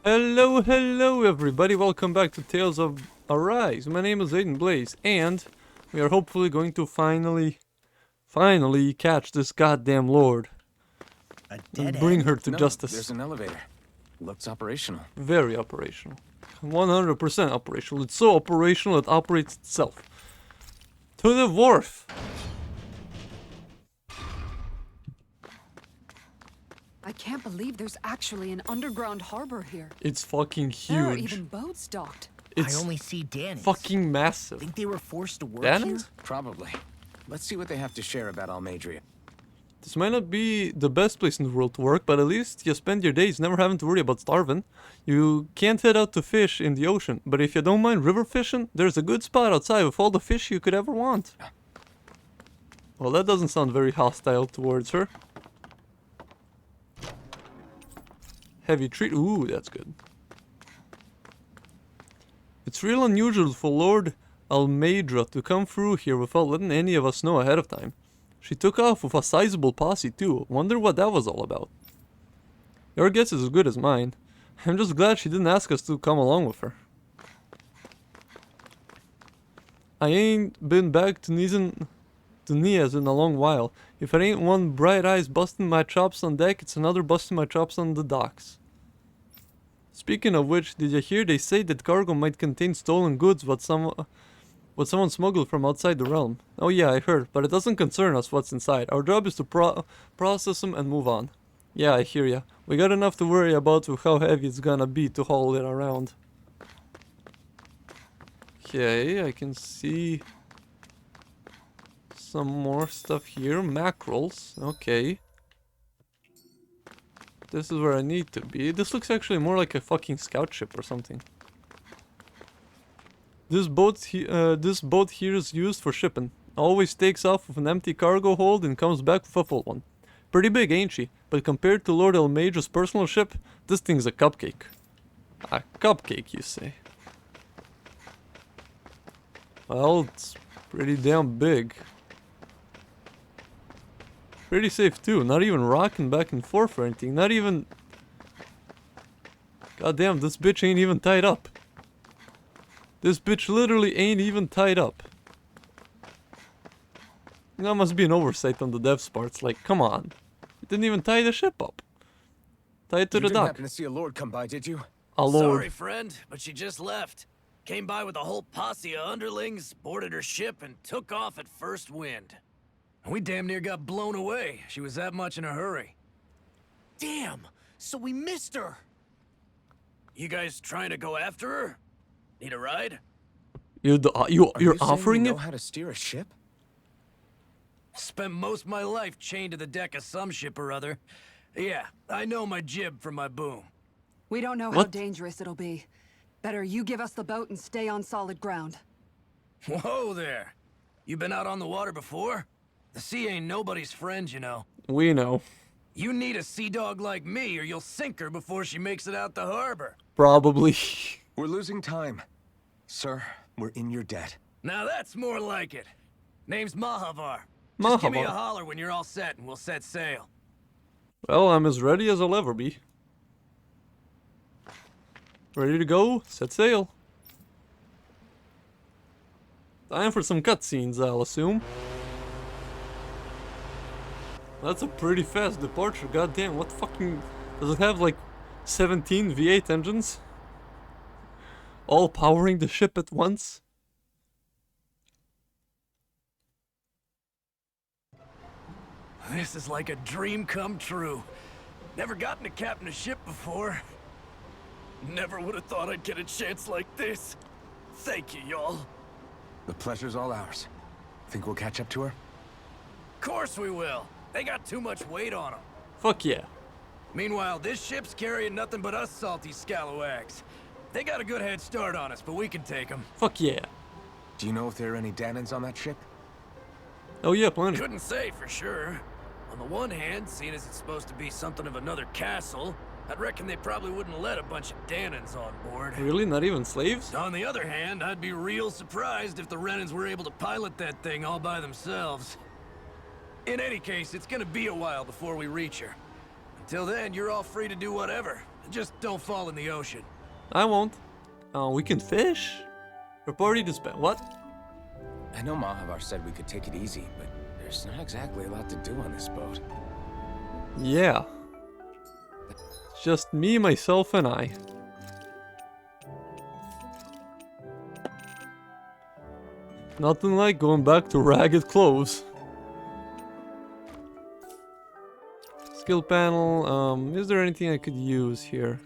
Hello everybody, welcome back to Tales of Arise. My name is Aiden Blaze, and we are hopefully going to finally catch this goddamn lord. And bring her to justice. There's an elevator. Looks operational. Very operational. 100% operational. It's so operational it operates itself. To the wharf! I can't believe there's actually an underground harbor here. It's fucking There are huge. even boats docked. It's I only see Dannons. fucking massive. Think they were forced to work Dannons? here? Probably. Let's see what they have to share about Almadria. This might not be the best place in the world to work, but at least you spend your days never having to worry about starving. You can't head out to fish in the ocean, but if you don't mind river fishing, there's a good spot outside with all the fish you could ever want. Well, that doesn't sound very hostile towards her. Heavy treat. Ooh, that's good. It's real unusual for Lord Almadra to come through here without letting any of us know ahead of time. She took off with a sizable posse too. Wonder what that was all about. Your guess is as good as mine. I'm just glad she didn't ask us to come along with her. I ain't been back to Nias in a long while. If it ain't one bright eyes busting my chops on deck, it's another busting my chops on the docks. Speaking of which, did you hear they say that cargo might contain stolen goods what someone smuggled from outside the realm? Oh yeah, I heard, but it doesn't concern us what's inside. Our job is to process them and move on. Yeah, I hear ya. We got enough to worry about with how heavy it's gonna be to haul it around. Okay, I can see some more stuff here. Mackerels, okay. This is where I need to be. This looks actually more like a fucking scout ship or something. This boat here is used for shipping. Always takes off with an empty cargo hold and comes back with a full one. Pretty big, ain't she? But compared to Lord Almadra's personal ship, this thing's a cupcake. A cupcake, you say? Well, it's pretty damn big. Pretty safe too, not even rocking back and forth or anything, not even... God damn, this bitch ain't even tied up. This bitch literally ain't even tied up. That must be an oversight on the devs' parts, like, come on. You didn't even tie the ship up. Tie it to the You didn't dock. happen to see a lord come by, did you? A lord. Sorry, friend, but she just left. Came by with a whole posse of underlings, boarded her ship, and took off at first wind. We damn near got blown away. She was that much in a hurry. Damn! So we missed her! You guys trying to go after her? Need a ride? You're Are you saying offering you it? know how to steer a ship? Spent most of my life chained to the deck of some ship or other. Yeah, I know my jib from my boom. We don't know how What? dangerous it'll be. Better you give us the boat and stay on solid ground. Whoa there. You been out on the water before? The sea ain't nobody's friend, you know. We know. You need a sea dog like me or you'll sink her before she makes it out the harbor. Probably. We're losing time. Sir, we're in your debt. Now that's more like it. Name's Mahavar. Just give me a Mahavar. holler when you're all set and we'll set sail. Well, I'm as ready as I'll ever be. Ready to go? Set sail. Time for some cutscenes, I'll assume. That's a pretty fast departure, goddamn. What fucking... Does it have like 17 V8 engines? All powering the ship at once? This is like a dream come true. Never gotten to captain a ship before. Never would have thought I'd get a chance like this. Thank you, y'all. The pleasure's all ours. Think we'll catch up to her? Course we will. They got too much weight on them. Fuck yeah. Meanwhile, this ship's carrying nothing but us salty scalawags. They got a good head start on us, but we can take them. Fuck yeah. Do you know if there are any Dannons on that ship? Oh yeah, plenty. Couldn't say for sure. On the one hand, seeing as it's supposed to be something of another castle, I'd reckon they probably wouldn't let a bunch of Dannons on board. Really? Not even slaves? On the other hand, I'd be real surprised if the Renans were able to pilot that thing all by themselves. In any case, it's gonna be a while before we reach her. Until then, you're all free to do whatever, Just don't fall in the ocean. I won't. We can fish. Report to spend. What? I know Mahavar said we could take it easy, but there's not exactly a lot to do on this boat. Yeah. It's just me, myself, and I. Nothing like going back to ragged clothes. Skill panel. Is there anything I could use here?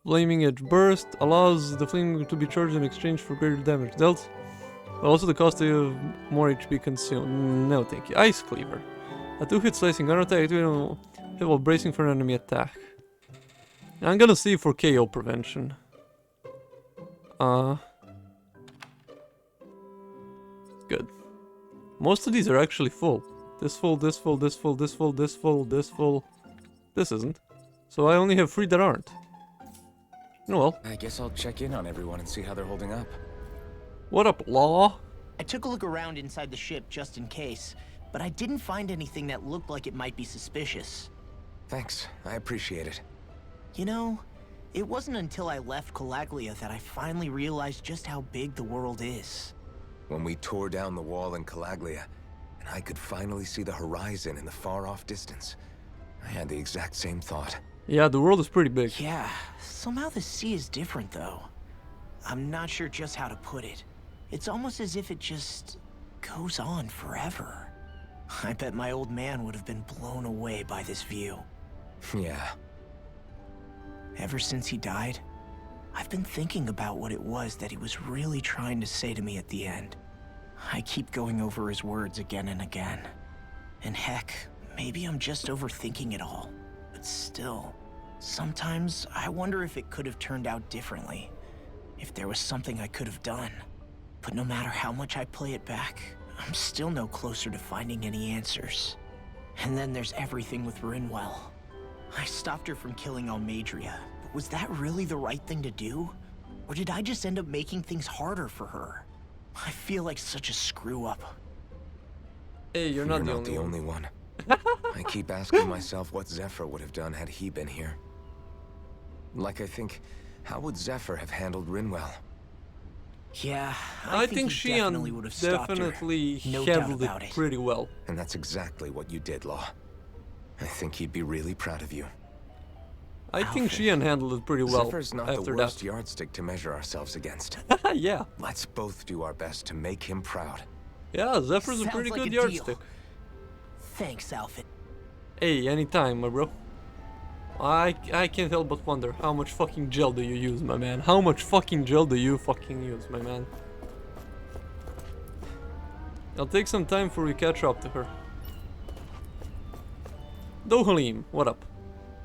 Flaming Edge Burst allows the flame to be charged in exchange for greater damage dealt. But also the cost of more HP consumed. No, thank you. Ice Cleaver. A 2-hit slicing gun attack while bracing for an enemy attack. I'm gonna see for KO prevention. Good. Most of these are actually full. This full, this full, this full, this full, this full, this full. This isn't. So I only have 3 that aren't. Oh well. I guess I'll check in on everyone and see how they're holding up. What up, Law? I took a look around inside the ship just in case, but I didn't find anything that looked like it might be suspicious. Thanks, I appreciate it. You know, it wasn't until I left Calaglia that I finally realized just how big the world is. When we tore down the wall in Calaglia, and I could finally see the horizon in the far-off distance, I had the exact same thought. Yeah, the world is pretty big. Yeah, somehow the sea is different though. I'm not sure just how to put it. It's almost as if it just goes on forever. I bet my old man would have been blown away by this view. Yeah. Ever since he died, I've been thinking about what it was that he was really trying to say to me at the end. I keep going over his words again and again. And heck, maybe I'm just overthinking it all. But still, sometimes I wonder if it could have turned out differently. If there was something I could have done. But no matter how much I play it back, I'm still no closer to finding any answers. And then there's everything with Rinwell. I stopped her from killing Almadria, but was that really the right thing to do? Or did I just end up making things harder for her? I feel like such a screw-up. Hey, you're not the one. only one. I keep asking myself what Zephyr would have done had he been here. Like I think, how would Zephyr have handled Rinwell? Yeah, I he think she definitely would have stopped her. definitely No doubt handled about it it. pretty well. And that's exactly what you did, Law. I think he'd be really proud of you. I think Xian handled it pretty well Zephyr's not the after worst that. yardstick to measure ourselves against. Yeah. Let's both do our best to make him proud. Yeah, Zephyr's a Sounds pretty like good a deal. yardstick. Thanks, Alfred. Hey, anytime, my bro. I can't help but wonder, how much fucking gel do you use, my man? How much fucking gel do you fucking use, my man? It'll take some time for we catch up to her. Dohalim, what up?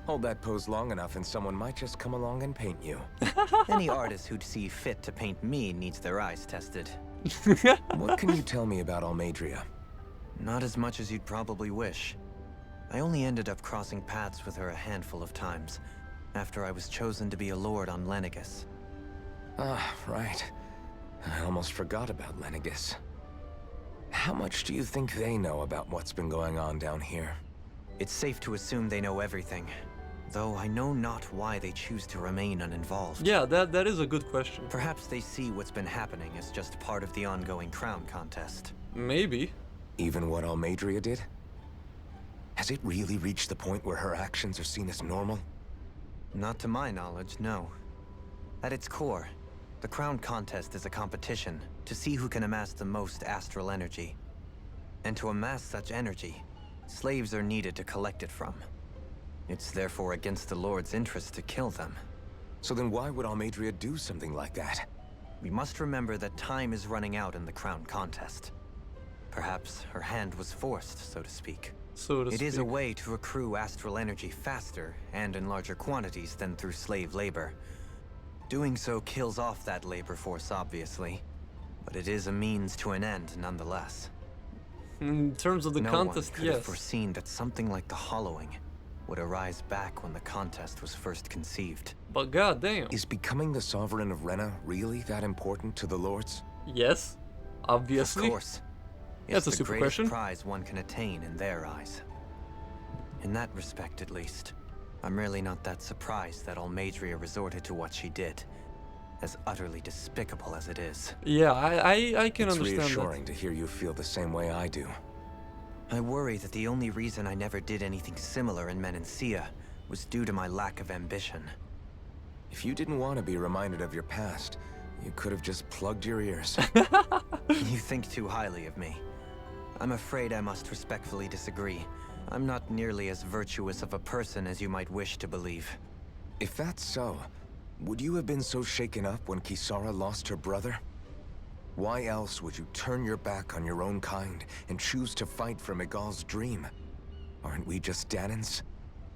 Hold that pose long enough and someone might just come along and paint you. Any artist who'd see fit to paint me needs their eyes tested. What can you tell me about Almadria? Not as much as you'd probably wish. I only ended up crossing paths with her a handful of times, after I was chosen to be a lord on Lenegus. Ah, right. I almost forgot about Lenegus. How much do you think they know about what's been going on down here? It's safe to assume they know everything, though I know not why they choose to remain uninvolved. Yeah, that is a good question. Perhaps they see what's been happening as just part of the ongoing crown contest. Maybe. Even what Almadria did? Has it really reached the point where her actions are seen as normal? Not to my knowledge, no. At its core, the crown contest is a competition to see who can amass the most astral energy. And to amass such energy, slaves are needed to collect it from. It's therefore against the Lord's interest to kill them. So then why would Almadria do something like that? We must remember that time is running out in the crown contest. Perhaps her hand was forced, so to speak. So to It speak. is a way to accrue astral energy faster and in larger quantities than through slave labor. Doing so kills off that labor force, obviously, but it is a means to an end nonetheless. In terms of the No contest, one could have yes. foreseen that something like the Hollowing would arise back when the contest was first conceived. But goddamn. Is becoming the Sovereign of Rena really that important to the Lords? Yes, obviously. Of course. That's It's a the super greatest question. prize one can attain in their eyes. In that respect, at least, I'm really not that surprised that Almadria resorted to what she did, as utterly despicable as it is. Yeah, I can It's understand reassuring to hear you feel the same way I do. I worry that the only reason I never did anything similar in Menancia was due to my lack of ambition. If you didn't want to be reminded of your past, you could have just plugged your ears. You think too highly of me. I'm afraid I must respectfully disagree. I'm not nearly as virtuous of a person as you might wish to believe. If that's so, would you have been so shaken up when Kisara lost her brother? Why else would you turn your back on your own kind and choose to fight for Miguel's dream? Aren't we just Danans?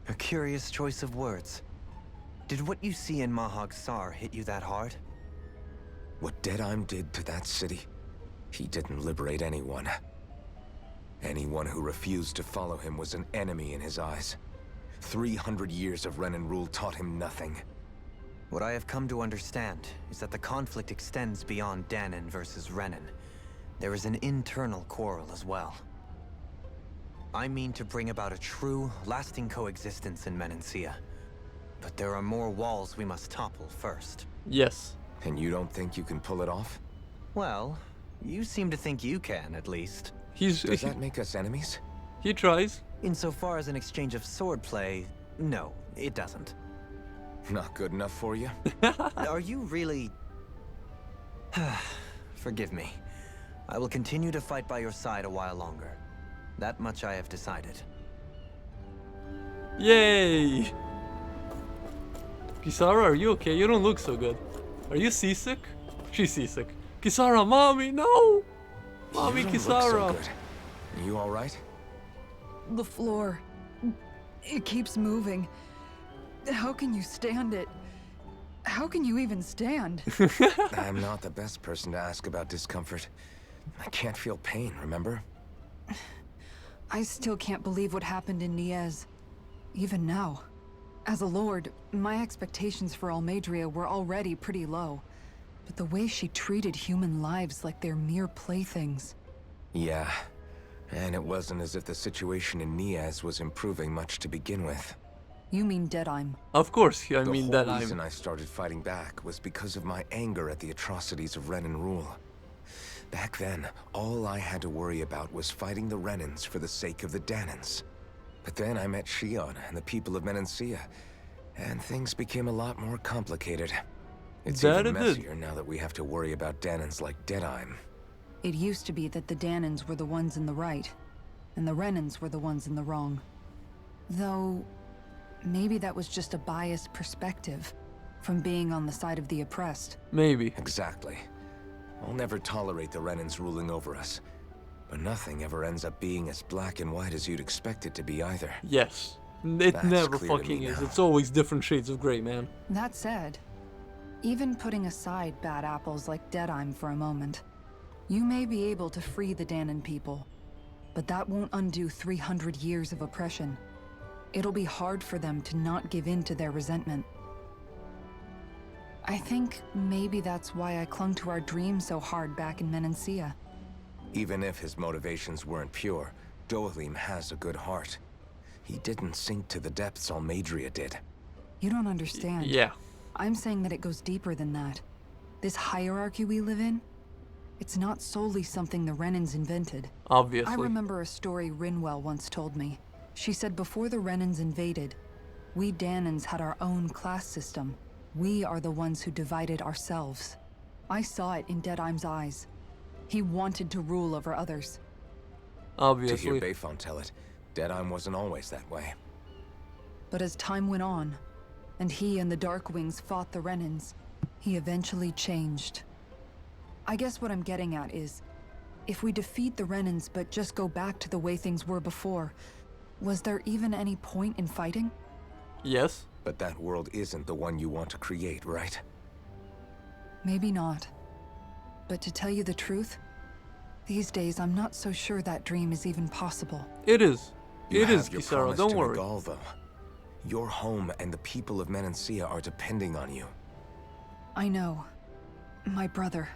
A curious choice of words. Did what you see in Mahag Sar hit you that hard? What Deadheim did to that city, he didn't liberate anyone. Anyone who refused to follow him was an enemy in his eyes. 300 years of Renan rule taught him nothing. What I have come to understand is that the conflict extends beyond Danan versus Renan. There is an internal quarrel as well. I mean to bring about a true, lasting coexistence in Menancia. But there are more walls we must topple first. Yes. And you don't think you can pull it off? Well, you seem to think you can, at least. Does that make us enemies? he tries. Insofar as an exchange of swordplay, no, it doesn't. Not good enough for you? Are you really... Forgive me. I will continue to fight by your side a while longer. That much I have decided. Yay! Kisara, are you okay? You don't look so good. Are you seasick? She's seasick. Kisara, mommy, no! Mommy, You don't look Kisara. so good. You all right? The floor. It keeps moving. How can you stand it? How can you even stand? I'm not the best person to ask about discomfort. I can't feel pain, remember? I still can't believe what happened in Niez. Even now. As a lord, my expectations for Almadria were already pretty low. But the way she treated human lives like they're mere playthings. Yeah. And it wasn't as if the situation in Niaz was improving much to begin with. You mean Deadheim. Of course, I The mean whole that reason I'm... I started fighting back was because of my anger at the atrocities of Renan rule. Back then, all I had to worry about was fighting the Renans for the sake of the Danans. But then I met Shion and the people of Menancia, and things became a lot more complicated. It's That even it did. messier now that we have to worry about Danans like Deadheim. It used to be that the Danans were the ones in the right, and the Renans were the ones in the wrong. Though, maybe that was just a biased perspective from being on the side of the oppressed. Maybe. Exactly. I'll never tolerate the Renans ruling over us. But nothing ever ends up being as black and white as you'd expect it to be either. Yes. It That's never clear to fucking me is. now. It's always different shades of gray, man. That said, even putting aside bad apples like Deadheim for a moment, you may be able to free the Danan people, but that won't undo 300 years of oppression. It'll be hard for them to not give in to their resentment. I think maybe that's why I clung to our dream so hard back in Menancia. Even if his motivations weren't pure, Dohalim has a good heart. He didn't sink to the depths Almadria did. You don't understand. Yeah. I'm saying that it goes deeper than that. This hierarchy we live in, it's not solely something the Renans invented. Obviously. I remember a story Rinwell once told me. She said before the Renans invaded, we Danans had our own class system. We are the ones who divided ourselves. I saw it in Deadheim's eyes. He wanted to rule over others. To hear Obviously. Bayfon tell it, Deadheim wasn't always that way. But as time went on, and he and the Darkwings fought the Renans, he eventually changed. I guess what I'm getting at is, if we defeat the Renans but just go back to the way things were before, was there even any point in fighting? Yes. But that world isn't the one you want to create, right? Maybe not. But to tell you the truth, these days I'm not so sure that dream is even possible. It is. You It have is, your Kisara. promise Don't to worry. Miguel, though. Your home and the people of Menancia are depending on you. I know. My brother.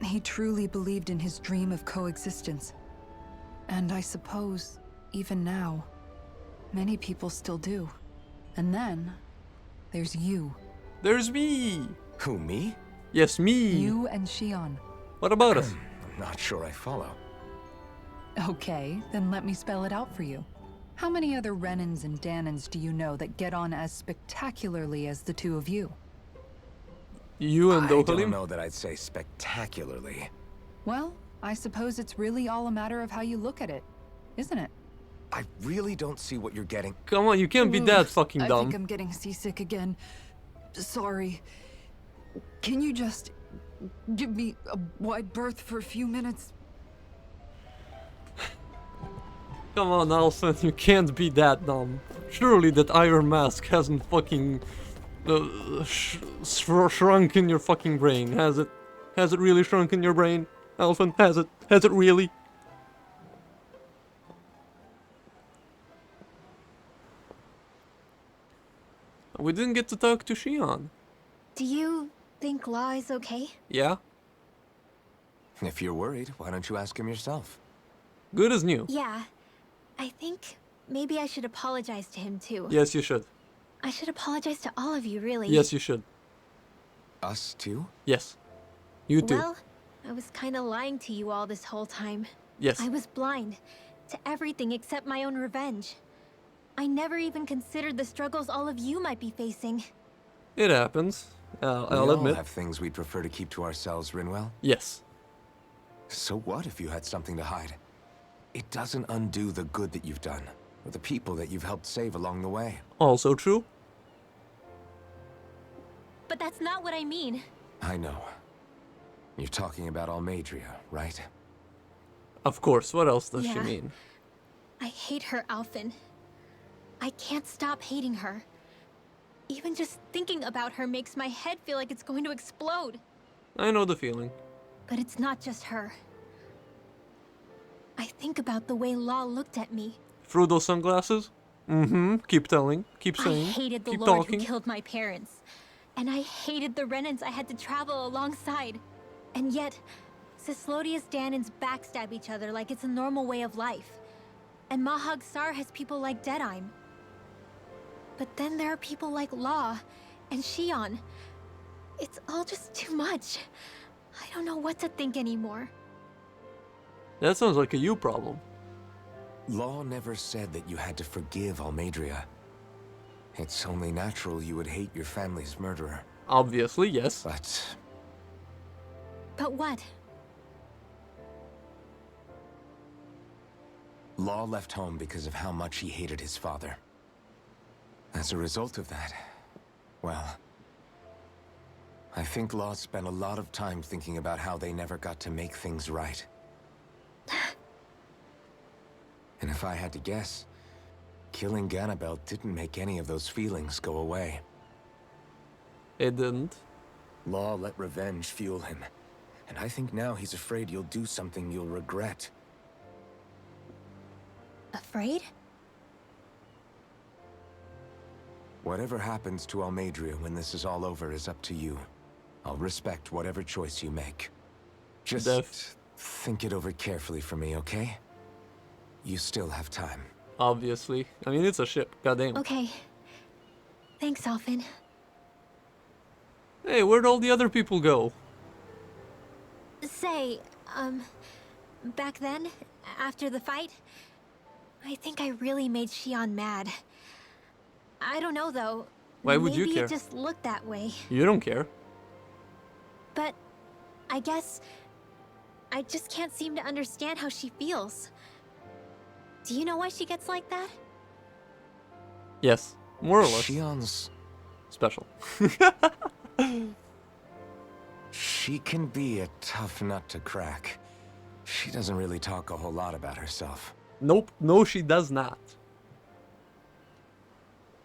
He truly believed in his dream of coexistence. And I suppose, even now, many people still do. And then there's you. There's me. Who, me? Yes, me. You and Shion. What about us? I'm not sure I follow. Okay, then let me spell it out for you. How many other Renans and Danans do you know that get on as spectacularly as the two of you? You and I don't Dohalim? know that I'd say spectacularly. Well, I suppose it's really all a matter of how you look at it, isn't it? I really don't see what you're getting. Come on, you can't be that fucking I dumb. think I'm getting seasick again. Sorry. Can you just give me a wide berth for a few minutes? Come on, Alphen, you can't be that dumb. Surely that iron mask hasn't fucking shrunk in your fucking brain, has it? Has it really shrunk in your brain, Alphen? Has it? Has it really? We didn't get to talk to Shion. Do you think Law is okay? Yeah? If you're worried, why don't you ask him yourself? Good as new. Yeah. I think maybe I should apologize to him too. Yes, you should. I should apologize to all of you, really. Yes, you should. Us too? Yes. You too. Well, I was kind of lying to you all this whole time. Yes. I was blind to everything except my own revenge. I never even considered the struggles all of you might be facing. It happens. We I'll all admit. have things we'd prefer to keep to ourselves, Rinwell. Yes. So what if you had something to hide? It doesn't undo the good that you've done, or the people that you've helped save along the way. Also true. But that's not what I mean. I know. You're talking about Almadria, right? Of course. What else does she Yeah. mean? I hate her, Alphen. I can't stop hating her. Even just thinking about her makes my head feel like it's going to explode. I know the feeling. But it's not just her. I think about the way Law looked at me. Through those sunglasses? Mm-hmm. Keep telling. Keep saying. I hated the Keep Lord talking. who killed my parents. And I hated the Renans I had to travel alongside. And yet, Cislodius Danans backstab each other like it's a normal way of life. And Mahag Sar has people like Deadime. But then there are people like Law and Shion. It's all just too much. I don't know what to think anymore. That sounds like a you problem. Law never said that you had to forgive Almadria. It's only natural you would hate your family's murderer. Obviously, yes. But But what? Law left home because of how much he hated his father. As a result of that, well, I think Law spent a lot of time thinking about how they never got to make things right. And if I had to guess, killing Ganabel didn't make any of those feelings go away. It didn't. Law let revenge fuel him, and I think now he's afraid you'll do something you'll regret. Afraid? Whatever happens to Almadria when this is all over is up to you. I'll respect whatever choice you make. Just think it over carefully for me, okay? You still have time. Obviously. I mean, it's a ship. Goddamn. Okay. Thanks, Alphen. Hey, where'd all the other people go? Say, back then, after the fight, I think I really made Shion mad. I don't know, though. Why would you Maybe care? it just looked that way. You don't care. But I guess I just can't seem to understand how she feels. Do you know why she gets like that? Yes. More or less. Shion's... Special. She can be a tough nut to crack. She doesn't really talk a whole lot about herself. Nope. No, she does not.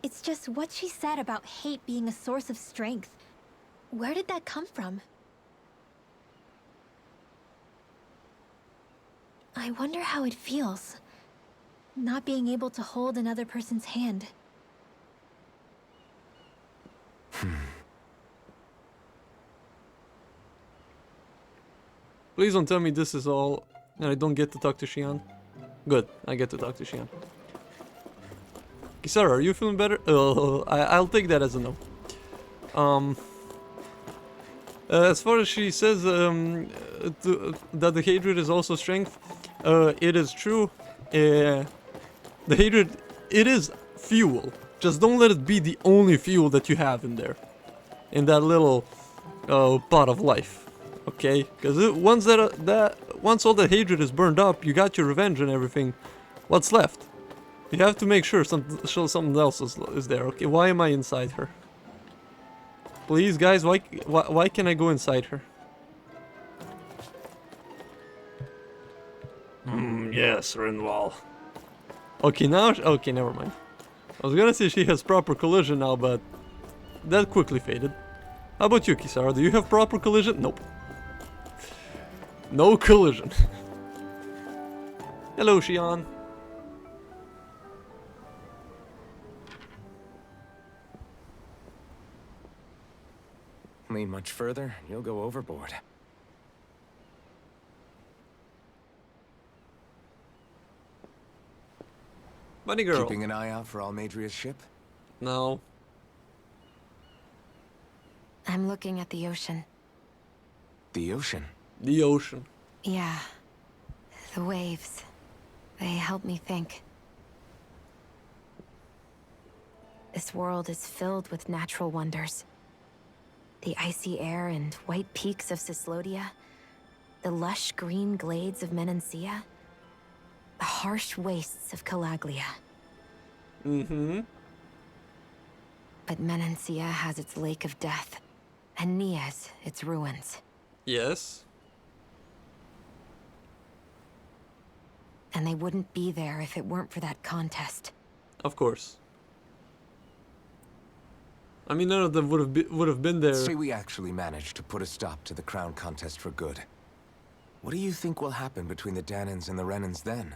It's just what she said about hate being a source of strength. Where did that come from? I wonder how it feels, not being able to hold another person's hand. Please don't tell me this is all and I don't get to talk to Shion. Good. I get to talk to Shion. Kisara, are you feeling better? I'll take that as a no. As far as she says that the hatred is also strength, it is true. The hatred, it is fuel. Just don't let it be the only fuel that you have in there. In that little pot of life. Okay? Because once once all the hatred is burned up, you got your revenge and everything. What's left? You have to make sure something else is there. Okay, why am I inside her? Please, guys, why can't I go inside her? Yes, Rinwall. Okay, now... Okay, never mind. I was gonna say she has proper collision now, but... that quickly faded. How about you, Kisara? Do you have proper collision? Nope. No collision. Hello, Shion. Lean much further, you'll go overboard. Bunny girl. Keeping an eye out for Almadria's ship? No. I'm looking at the ocean. The ocean? The ocean. Yeah. The waves. They help me think. This world is filled with natural wonders. The icy air and white peaks of Cislodia. The lush green glades of Menancia. The harsh wastes of Calaglia. Mm-hmm. But Menancia has its Lake of Death, and Nias its ruins. Yes. And they wouldn't be there if it weren't for that contest. Of course. I mean, none of them would have been there. Say we actually managed to put a stop to the crown contest for good. What do you think will happen between the Danans and the Renans then?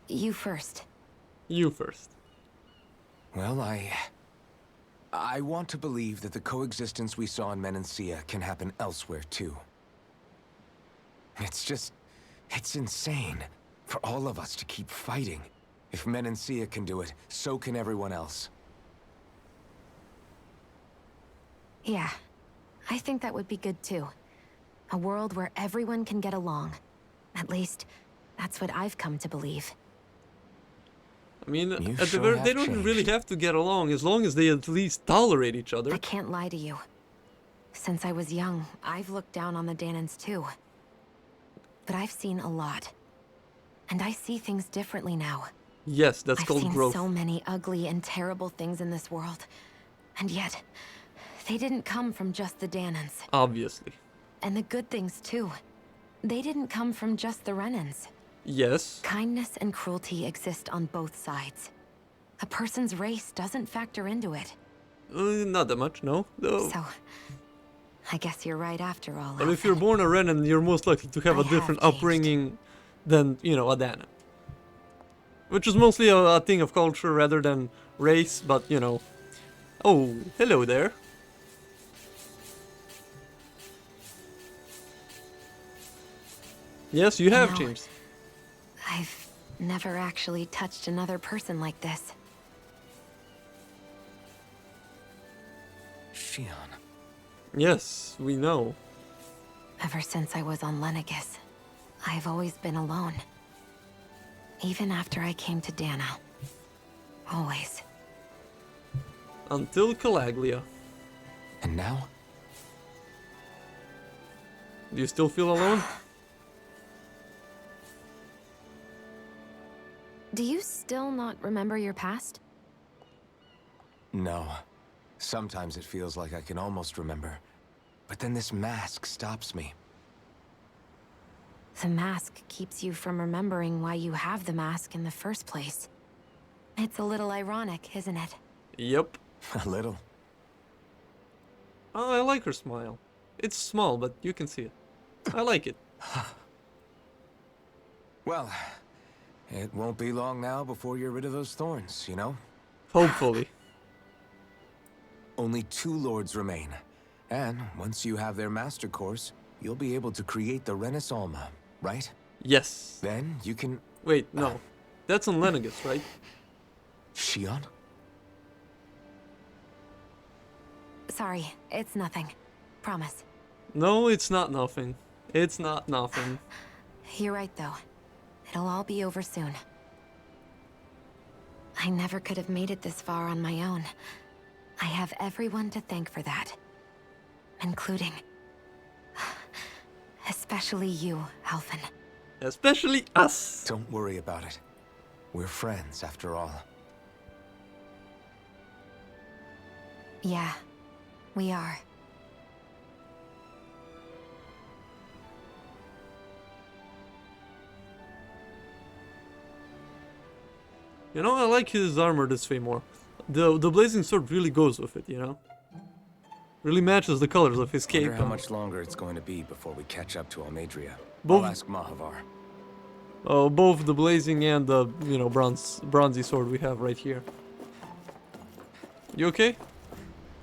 You first. You first. Well, I want to believe that the coexistence we saw in Menancia can happen elsewhere, too. It's insane for all of us to keep fighting. If Menancia can do it, so can everyone else. Yeah, I think that would be good too. A world where everyone can get along. At least, that's what I've come to believe. I mean, You at the sure very, have they don't changed. really have to get along as long as they at least tolerate each other. I can't lie to you. Since I was young, I've looked down on the Danans too. But I've seen a lot. And I see things differently now. Yes, that's I've called seen growth. so many ugly and terrible things in this world. And yet, they didn't come from just the Danans. Obviously. And the good things too. They didn't come from just the Renans. Yes. Kindness and cruelty exist on both sides. A person's race doesn't factor into it. Not that much, no. No. So, I guess you're right after all. But if you're born a Renan, you're most likely to have I a have different changed. upbringing than, you know, a Danan. Which is mostly a thing of culture rather than race, but, you know. Oh, hello there. Yes, you have know, changed. I've never actually touched another person like this. Shion. Yes, we know. Ever since I was on Lenegis, I've always been alone. Even after I came to Dana. Always. Until Calaglia. And now? Do you still feel alone? Do you still not remember your past? No. Sometimes it feels like I can almost remember. But then this mask stops me. The mask keeps you from remembering why you have the mask in the first place. It's a little ironic, isn't it? Yep. A little. Oh, I like her smile. It's small, but you can see it. I like it. Well, it won't be long now before you're rid of those thorns, you know? Hopefully. Only 2 lords remain. And once you have their master course, you'll be able to create the Renis Alma, right? Yes. Then you can... Wait, no. That's on Lenegus, right? Shion? Sorry, it's nothing. Promise. No, it's not nothing. It's not nothing. You're right, though. It'll all be over soon. I never could have made it this far on my own. I have everyone to thank for that. Including... especially you, Alphen. Especially us. Don't worry about it. We're friends, after all. Yeah, we are. You know, I like his armor this way more. The blazing sword really goes with it, you know? Really matches the colors of his cape. Wonder how much longer it's going to be before we catch up to Almedria. Both- I'll ask Mahavar. Oh, both the blazing and the, you know, bronzy sword we have right here. You okay?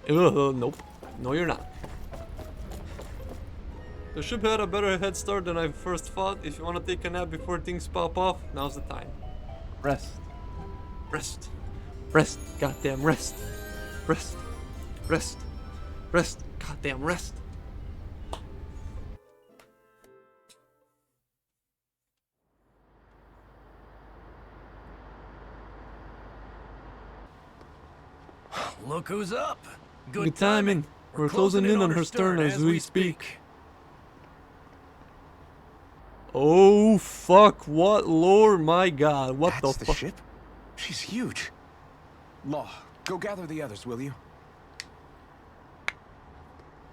Nope. No, you're not. The ship had a better head start than I first thought. If you want to take a nap before things pop off, now's the time. Rest. Rest. Rest. Goddamn rest. Rest. Rest. Rest. Goddamn rest. Look who's up. Good timing. We're closing in on her stern as we speak. Oh fuck, what lore, my god, what That's the the fuck? ship? She's huge. Law, go gather the others, will you?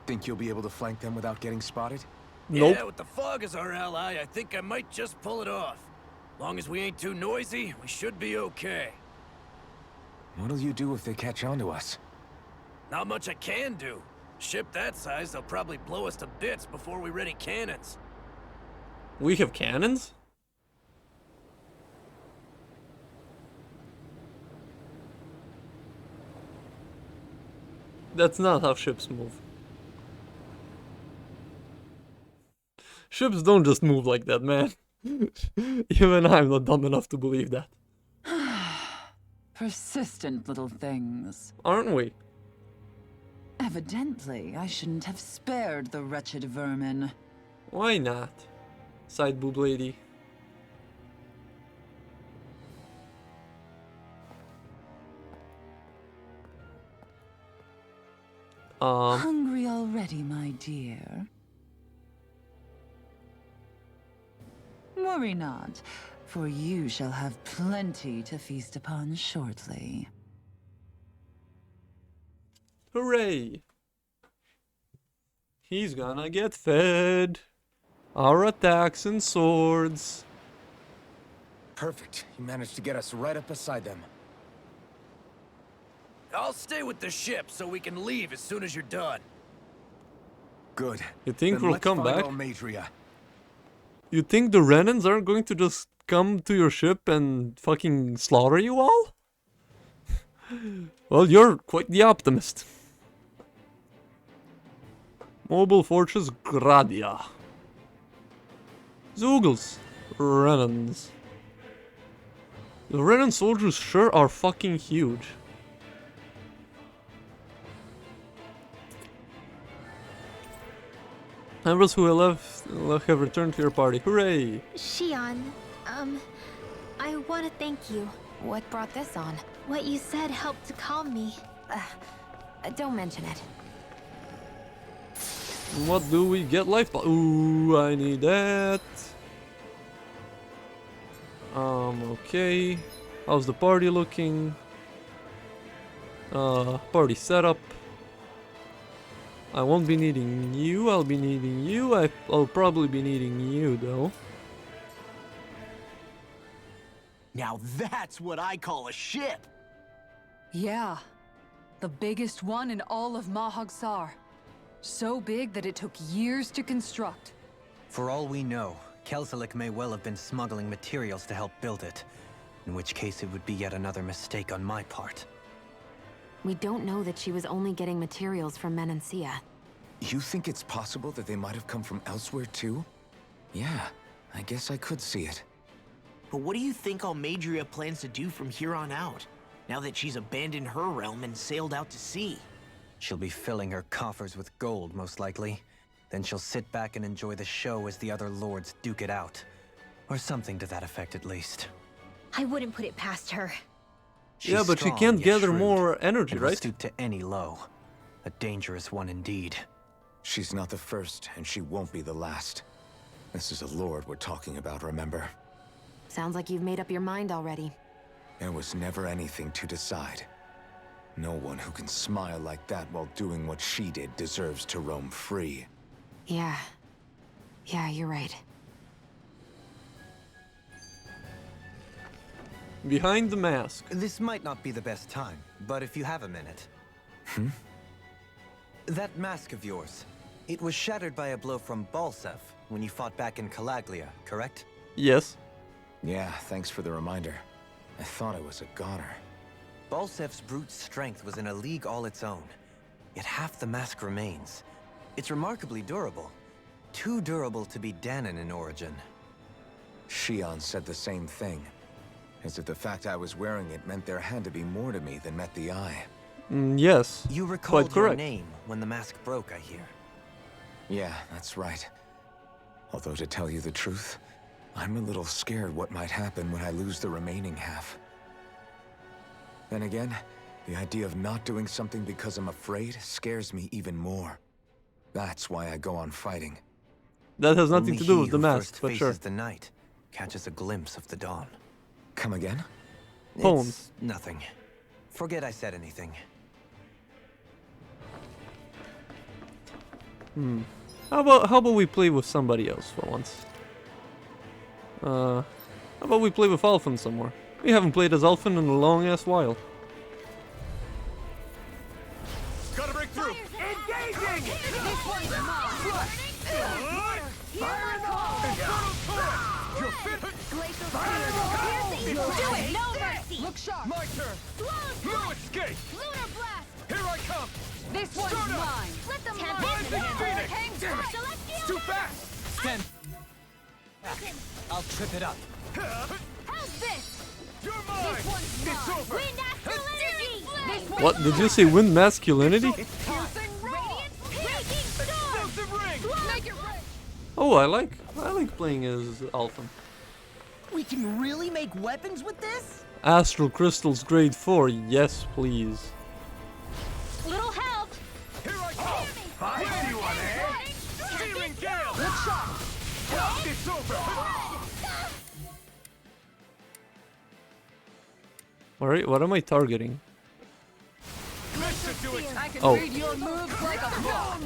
Think you'll be able to flank them without getting spotted? Nope. Yeah, with the fog as our ally, I think I might just pull it off. Long as we ain't too noisy, we should be okay. What'll you do if they catch on to us? Not much I can do. Ship that size, they'll probably blow us to bits before we ready cannons. We have cannons? That's not how ships move. Ships don't just move like that, man. Even I'm not dumb enough to believe that. Persistent little things. Aren't we? Evidently, I shouldn't have spared the wretched vermin. Why not? Side boob lady. Hungry already, my dear? Worry not, for you shall have plenty to feast upon shortly. Hooray! He's gonna get fed. Our attacks and swords. Perfect. You managed to get us right up beside them. I'll stay with the ship so we can leave as soon as you're done. Good. You think Then we'll let's come find back? Almedria. You think the Renans aren't going to just come to your ship and fucking slaughter you all? Well, you're quite the optimist. Mobile Fortress Gradia. Zoogles. Renans. The Renan soldiers sure are fucking huge. Members who have returned to your party. Hooray! Shion, I want to thank you. What brought this on? What you said helped to calm me. Don't mention it. What do we get? Life ball. Ooh, I need that. Okay. How's the party looking? Party setup. I won't be needing you, I'll be needing you. I'll probably be needing you though. Now that's what I call a ship! Yeah. The biggest one in all of Mahagsar. So big that it took years to construct. For all we know, Kelselik may well have been smuggling materials to help build it. In which case it would be yet another mistake on my part. We don't know that she was only getting materials from Menancia. You think it's possible that they might have come from elsewhere too? Yeah, I guess I could see it. But what do you think Almadria plans to do from here on out, now that she's abandoned her realm and sailed out to sea? She'll be filling her coffers with gold, most likely. Then she'll sit back and enjoy the show as the other lords duke it out. Or something to that effect, at least. I wouldn't put it past her. She's Yeah, but she strong, can't yet gather shrewd, more energy, and will right? stoop to any low. A dangerous one indeed. She's not the first, and she won't be the last. This is a lord we're talking about, remember? Sounds like you've made up your mind already. There was never anything to decide. No one who can smile like that while doing what she did deserves to roam free. Yeah. Yeah, you're right. Behind the mask. This might not be the best time, but if you have a minute. That mask of yours, it was shattered by a blow from Balsev when you fought back in Calaglia, correct? Yes. Yeah, thanks for the reminder. I thought I was a goner. Balsev's brute strength was in a league all its own, yet half the mask remains. It's remarkably durable. Too durable to be Danon in origin. Shion said the same thing. As if the fact I was wearing it meant there had to be more to me than met the eye. Yes. You recalled your correct. name when the mask broke, I hear. Yeah, that's right. Although to tell you the truth, I'm a little scared what might happen when I lose the remaining half. Then again, the idea of not doing something because I'm afraid scares me even more. That's why I go on fighting. That has nothing Only to do he with the who mask, first but sure. faces the night catches a glimpse of the dawn. Come again? Poems. It's nothing. Forget I said anything. How about we play with somebody else for once? How about we play with Alphen somewhere? We haven't played as Alphen in a long ass while. Gotta break through! Engaging! This one's mine. Fire in the hole! You're fit! Glacial Piercing! Do it! No mercy! Look sharp. My turn! No escape! Lunar blast! Here I come! This one's Start up. mine. Let them Rising learn! Phoenix! Damn it! Celestial! Too fast! Stand. I'll trip it up. How's this? You're mine! This one's It's mine. over! Wind astral energy! This one's What? Did you say wind masculinity? piercing roll. Raging storm! Explosive ring! Make it rain. Oh, I like playing as Alphen. We can really make weapons with this? Astral crystals grade 4, yes please. Little help! Here I come! Find anyone, eh? Searing gale! Look sharp. It's over! Alright, what am I targeting? This should do it! I can Oh. read your moves like a book.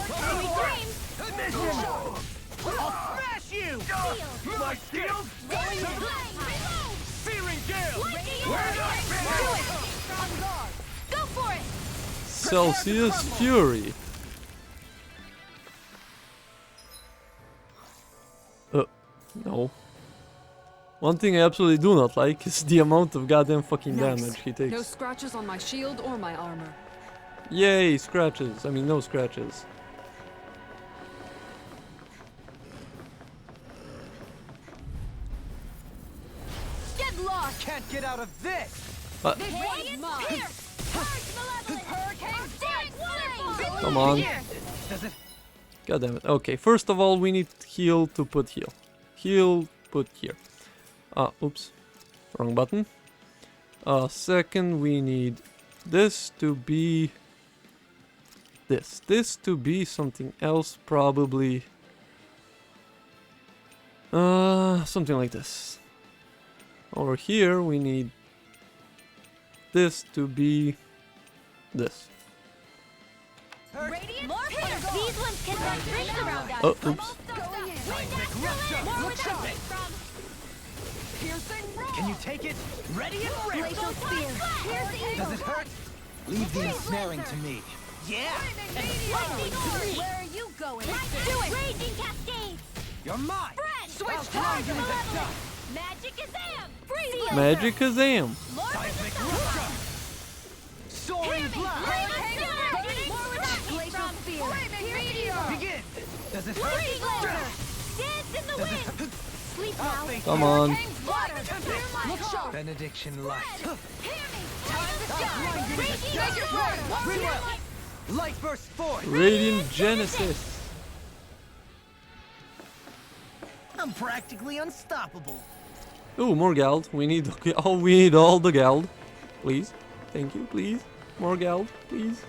Sweet dreams! I'll smash you! My skills! Searing gale! Do it! Go for it! Celsius Fury. No. One thing I absolutely do not like is the amount of goddamn fucking damage he No takes. scratches on my shield or my armor. Yay, scratches. I mean, no scratches. Get lost. Can't get out of this! This one's mine. Hurricane strike. Come on. Does it? God damn it. Okay, first of all, we need heal to put heal. Heal, put here. Oops. Wrong button. Second, we need this to be this. This to be something else, probably. Something like this. Over here, we need this to be this. Radiant These ones can run rings around us. Oh, oops. More from Piercing roll. Can you take it? Ready and ready! Glacial spear. Does it hurt? Leave the ensnaring to me. Yeah! Where are you going? Do it! Raging cascades! You're mine! Switch I'll throw you into dust. Magic Kazam! Freeze! Magic Kazam! Lord of the Sun! Soaring blast! Glacial spear. Begin! Does it hurt? Freeze! Dance in the wind! Sleep now. Come on. Benediction light. Light burst forth! Radiant Genesis. I'm practically unstoppable. Ooh, more Gald. We need we need all the Gald. Please. Thank you, please. More Gald, please.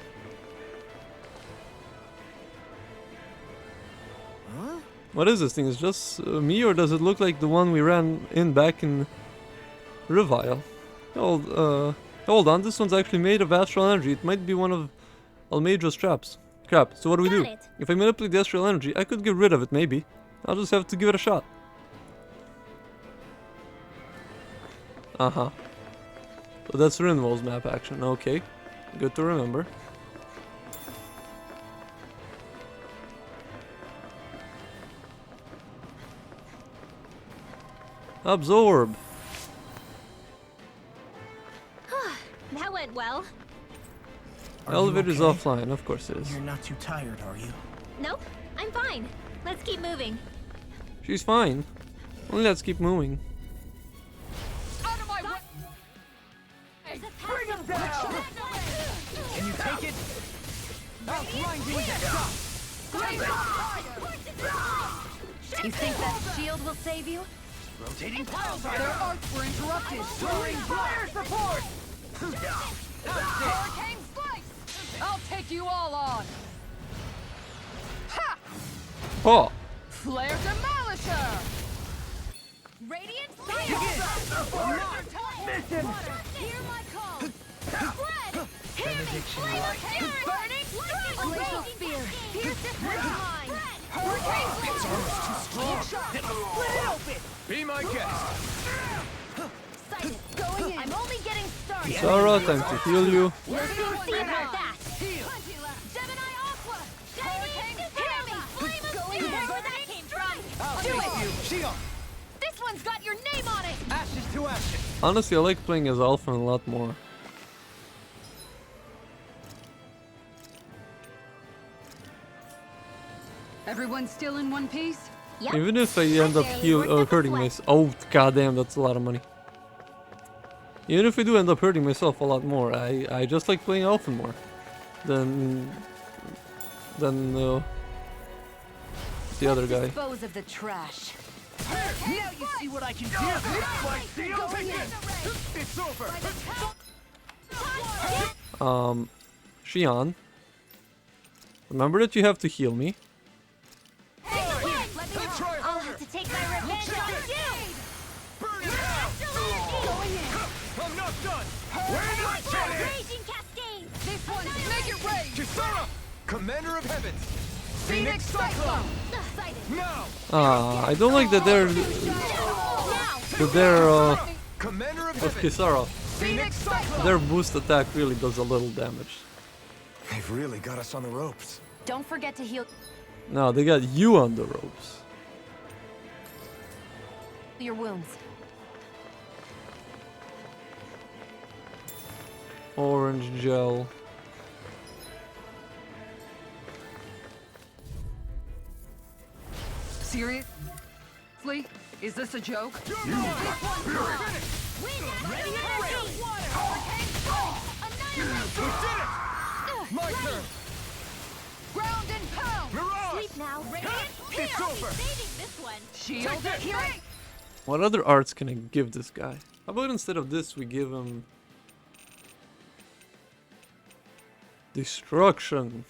Huh? What is this thing? Is it just me, or does it look like the one we ran in back in Revile? Hold on, this one's actually made of astral energy. It might be one of Almedra's traps. Crap, so what do we do? Got it. If I manipulate the astral energy, I could get rid of it, maybe. I'll just have to give it a shot. Uh-huh. So that's Rinwell's map action, okay. Good to remember. Absorb! That went well. Are you Elevator's okay? offline, of course it is. You're not too tired, are you? Nope, I'm fine. Let's keep moving. She's fine. Only let's keep moving. Bring him down! Can you take it? I'll grind you into dust! You think that shield will save you? Rotating pile Their driver! arcs were interrupted. Throwing fire support! Hurricane slice! I'll take you all on. Ha! Oh! Flare Demolisher! Radiant Fire! Mission! Hear my call! Spread! Benediction Flame light. of Fury! Burning Strike! Glacial Raging Spear. Cascade! Pierce this one's mine! Hurricane Be my guest. Sighted! Going in! I'm only getting started! Sarah, time to heal you. We'll soon see about that! Gemini Aqua! Shining Tsunami! Flame of Spear! Where that came from! Do it! Shield! This one's got your name on it! Ashes to ashes! Honestly, I like playing as Alpha a lot more. Everyone still in one piece? Yep. Even if I end up hurting myself. Oh, goddamn, that's a lot of money. Even if I do end up hurting myself a lot more, I just like playing Alpha more than the other guy. Dispose of the trash. Now you see what I can do! It's over! Xion. Remember that you have to heal me. I'll have to take my revenge on you! Burn it out! I'm not done! Raging Cascade! This one, make it rain! Kisara! Commander of Heavens! Phoenix Cyclone! Now! I don't like that Commander of of Heavens! Kisara. Phoenix Cyclone! Their boost attack really does a little damage. They've really got us on the ropes. Don't forget to heal No, they got you on the ropes. your wounds. Orange gel. Seriously? Is this a joke? Ready and ready! My turn! Ground and pound! Mirage! Sleep now! It's over! Saving this one! Shield healing! What other arts can I give this guy? How about instead of this, we give him destruction.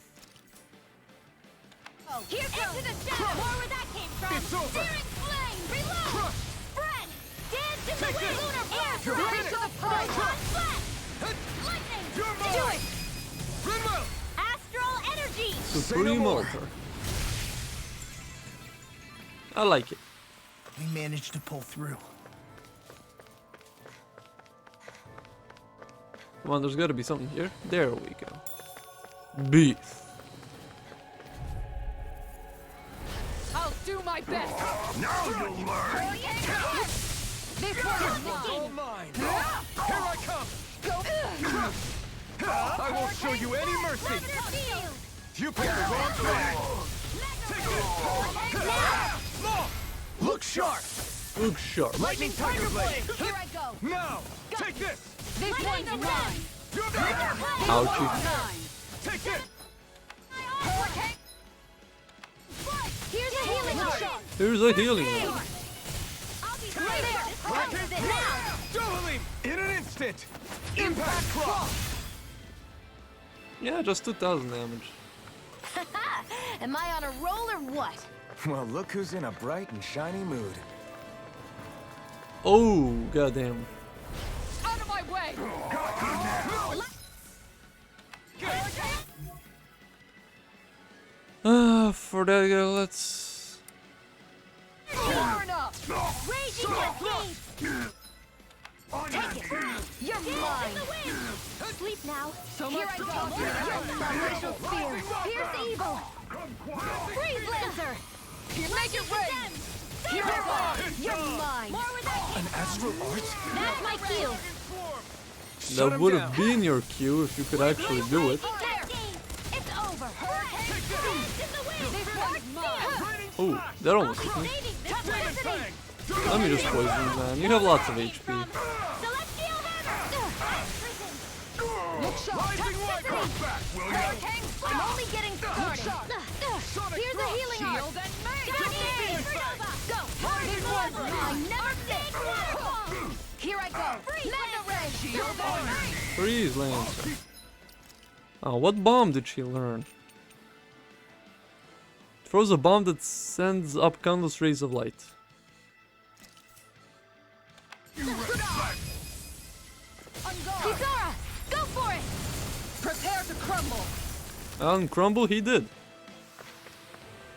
Here goes! Into the shadow! More where that came from! It's over. Searing flame! Reload! Spread! Dance in the wind! Lunar air! You're Flash finished. to the proton! Flash! Lightning! You're Do mine. it! Rinwell! Astral energy! Supreme more. Altar. I like it. We managed to pull through. Come on, there's gotta be something here. There we go. Beast. I'll do my best! Now you'll learn! This one is All mine! Here I come! I won't show you any mercy! Field! You picked the wrong flag! Take this! Look sharp! Look sharp. Lightning Tiger Blade! Here I go. Now! Take this! This one's mine. You're back! Ouchie. Take this! Hurricane. Here's a healing shot. Here's a healing. I'll be right there. Come with it now. Dueling! In an instant! Impact Cross! Yeah, just 2,000 damage. Am I on a roll or what? Well, look who's in a bright and shiny mood. Oh, goddamn. Out of my way. For that guy, let's... Far enough. Raging Cascade. Take it. You're mine. Sleep now. Here I go. Celestial Spear. Here's evil. Freeze Lancer. Make it rain. Here I go. You're mine. More with that. An astral art? That's my cue. That would have been your cue if you could actually do it. It's over. Oh, that almost hit me. Let me just poison you, man. You have lots of HP. Look sharp. Hurricane. I'm only getting started. Here's a healing art. Shield and make. Go. I never fit. Here I go. Mega ray. Shield and make. Freeze Lancer. Oh, what bomb did she learn? Throws a bomb that sends up countless rays of light. Kisara, go for it. Prepare to crumble. And crumble he did.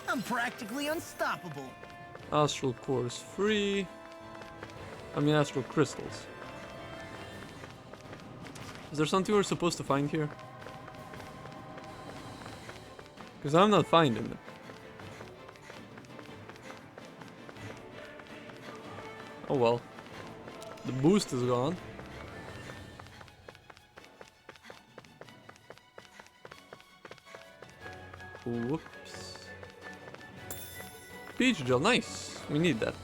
I'm practically unstoppable. Astral core is free. I mean astral crystals. Is there something we're supposed to find here? Because I'm not finding it. Oh well. The boost is gone. Whoops. Peach gel, nice. We need that.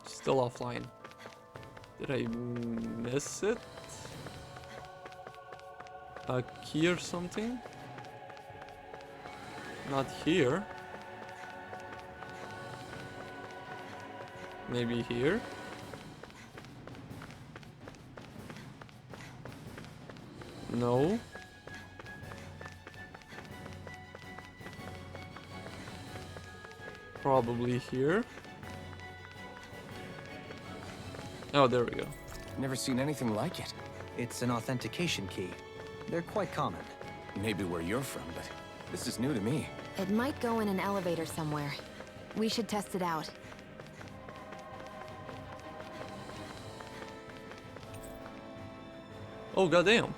Still offline. Did I miss it? A key or something? Not here. Maybe here? No. Probably here. Oh, there we go. Never seen anything like it. It's an authentication key. They're quite common. Maybe where you're from, but this is new to me. It might go in an elevator somewhere. We should test it out. Oh, goddamn.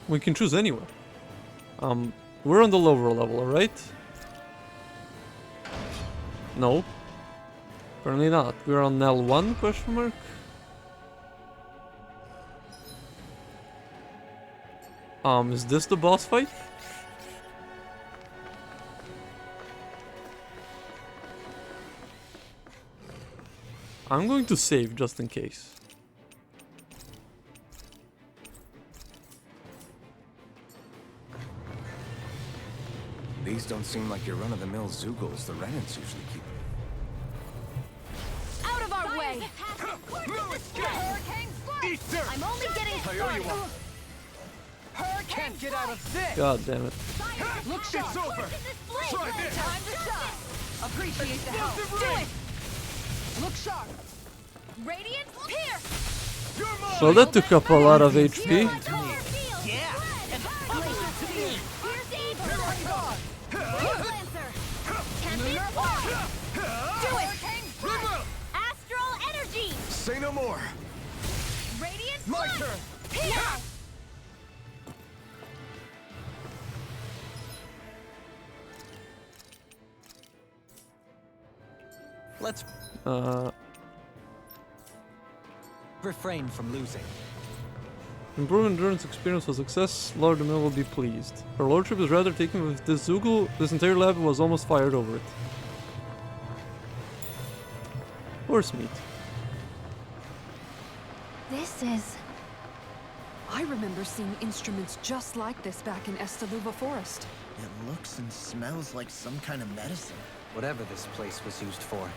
We can choose anywhere. We're on the lower level, alright? No. Apparently not. We're on L1, question mark? Is this the boss fight? I'm going to save just in case. These don't seem like your run-of-the-mill Zoogles the Renans usually keep. Out of our way. Hurricane slide. Easter! I'm only getting started. Hurricane Can't get out of this! God damn it. Look sharp. It's over! Try this! Time to shine. Appreciate the help. Explosive Do ray! it. Look sharp. Radiant Pierce. You're mine! So that took up a lot of HP. Yeah! Do it! Astral energy! Say no more! Radiant My Flood! turn! Here! Let's Uh, refrain from losing. Improve endurance experience for success. Lord the Mill will be pleased. Her lordship is rather taken with this Zoogle. This entire lab was almost fired over it. Horse meat. This is... I remember seeing instruments just like this back in Estaluva Forest. It looks and smells like some kind of medicine. Whatever this place was used for,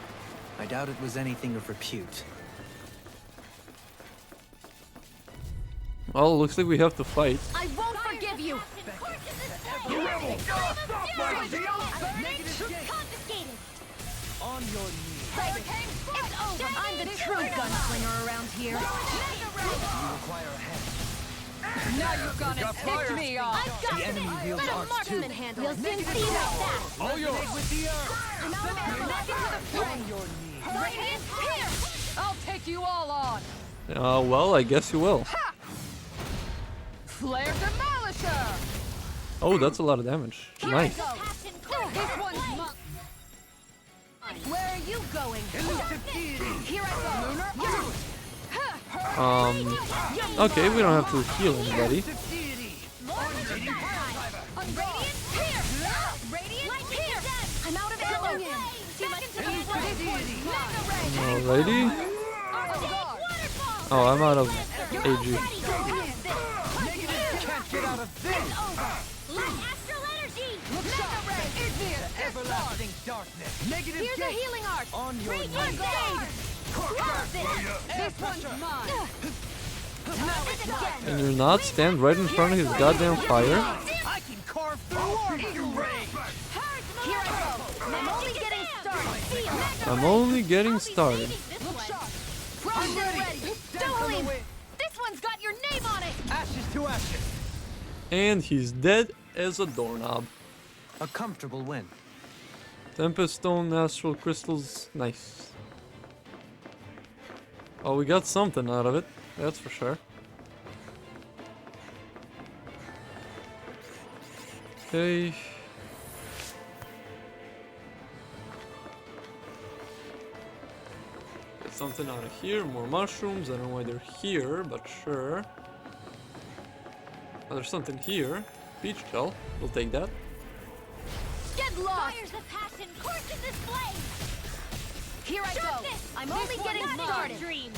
I doubt it was anything of repute. Well, looks like we have to fight. I won't forgive you! Confiscated! On your knees. It's over! I'm the true gunslinger around here! You require a hand. Now you're gonna tick me off! I've got The enemy this! wields Let a arts marksman too. handle it! We'll soon see about that! All yours. With the earth. I'm out of ammo! On your knees. Radiant here! I'll take you all on! Well, I guess you will. Flare Demolisher! Oh, that's a lot of damage. Nice. This one's mine! Where are you going? Here I go! Okay, we don't have to heal anybody. I'm out of ammo! Too much to Alrighty. Oh, I'm out of AG. Can't get out of this. Astral energy! Everlasting darkness. Negative Here's a gate. healing arc! On your Radiant knees. blade! This one's mine! Can you not stand right in front of his goddamn fire? I can carve through eagle ray. Here I go! I'm only getting started! I'm only getting started. I'm ready. Dohalim! This one's got your name on it! Ashes to ashes. And he's dead as a doorknob. A comfortable win. Tempest Stone, Astral Crystals, nice. Oh, we got something out of it, that's for sure. Okay. Get something out of here, more mushrooms, I don't know why they're here, but sure. Oh, there's something here. Peach gel, we'll take that. Get lost! Fires of passion course in this flame! Here I go! I'm only getting started! Dream.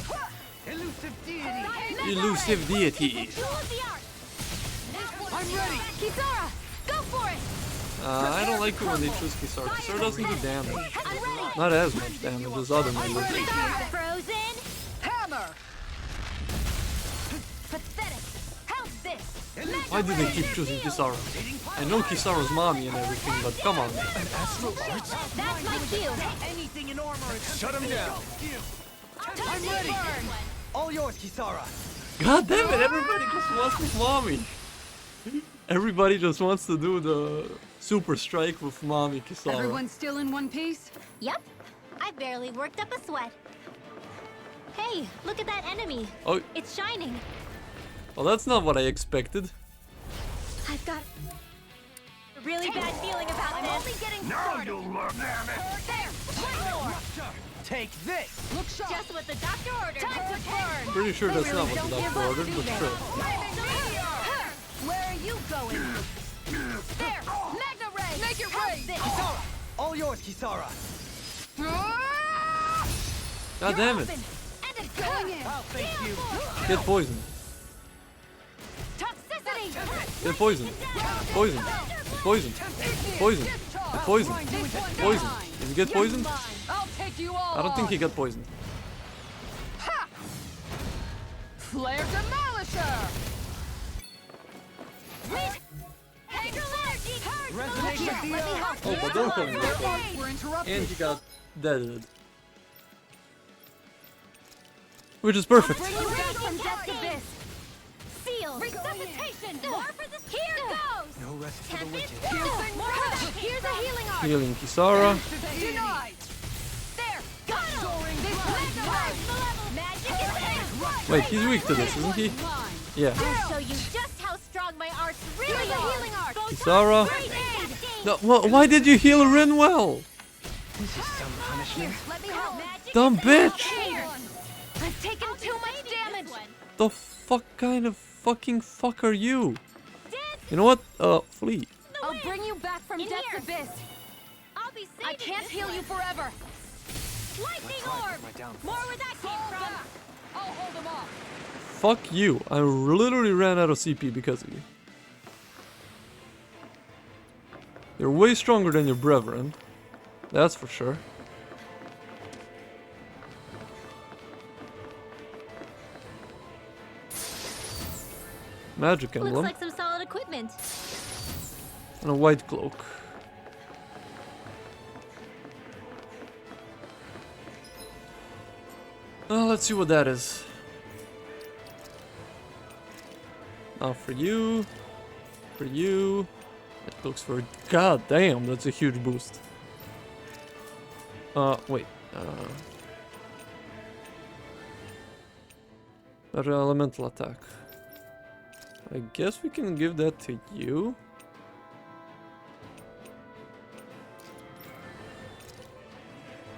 Elusive deity. Elusive deity. Jewel of the art! I'm ready. Kisara! Go for it! I don't like it when they choose Kisara. Kisara doesn't do damage. I'm ready! Not as much damage as other moves. Frozen! Hammer! Pathetic! How's this? Why do they keep choosing Kisara? I know Kisara's mommy and everything, but come on. That's my cue! Anything in armor is Shut him down. I'm ready. All yours, Kisara. God damn it, everybody just wants this mommy. Everybody just wants to do the super strike with mommy Kisara. Everyone still in one piece? Yep. I barely worked up a sweat. Hey, look at that enemy. Oh, It's shining. well, that's not what I expected. I've got a really bad feeling about this. I'm only getting started. There! Take this. Look sharp! Just what the doctor ordered. Time to burn! Pretty sure that's not what the doctor ordered, but sure. Where are you going? There! Magna Ray! Make it rain! Kisara. All yours, Kisara. God damn it. And it's Going in! Oh, thank you. Get poisoned. toxicity! Get poisoned. Poisoned. Poisoned. Poisoned. Get poisoned. Poisoned. Did you get poisoned? I'll take you all I don't think on. he got poisoned. Flare Demolisher! Resonate with the earth. Oh, but don't come Their arts were interrupted. And he got deaded. Which is perfect. Bring you back from death's abyss! Seal! Resuscitation! More for the Here goes! No rest for the Tempest! wicked. Here's a healing arc! Healing Kisara. Denied! There! Got him! This magic is in! Wait, he's weak to this, isn't he? Yeah. I'll show you just how strong my arts really are! Healing arc! Kisara. Great aid! No, why did you heal Rinwell? This is some punishment. Let me help! Magic Dumb is bitch! here! I've taken too much damage! The fuck kind of fucking fuck are you? You know what? Flee. I'll bring you back from In Death's here. Abyss. I'll be saving I can't this heal one. you forever. Lightning orb! My downfall. More where that came Hold from. back. I'll hold them off. Fuck you. I literally ran out of CP because of you. You're way stronger than your brethren. That's for sure. Magic Looks emblem. like some solid equipment. And a white cloak. Let's see what that is. Now for you. For you. It looks for... God damn, that's a huge boost. Wait. Better elemental attack. I guess we can give that to you.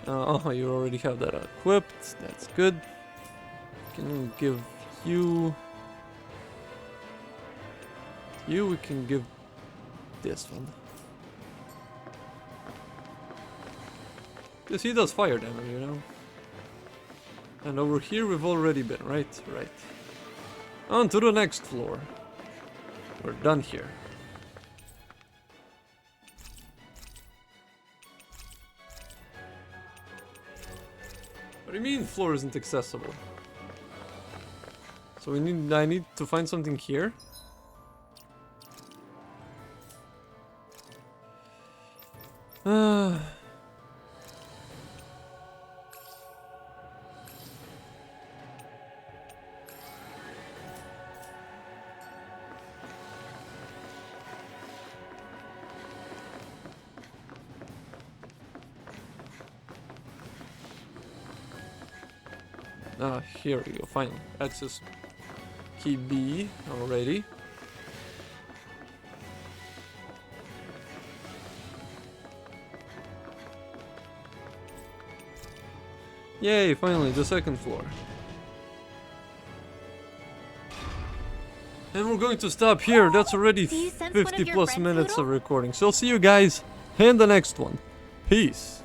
Oh, you already have that equipped. That's good. Can we give you... You, we can give this one. Because he does fire damage, you know. And over here we've already been, right? Right. On to the next floor. We're done here. What do you mean floor isn't accessible? So I need to find something here? Here we go, finally. Access key B already. Yay, finally, the second floor. And we're going to stop here. That's already Do you sense one of 50 your plus friends, minutes Poodle? of recording. So I'll see you guys in the next one. Peace.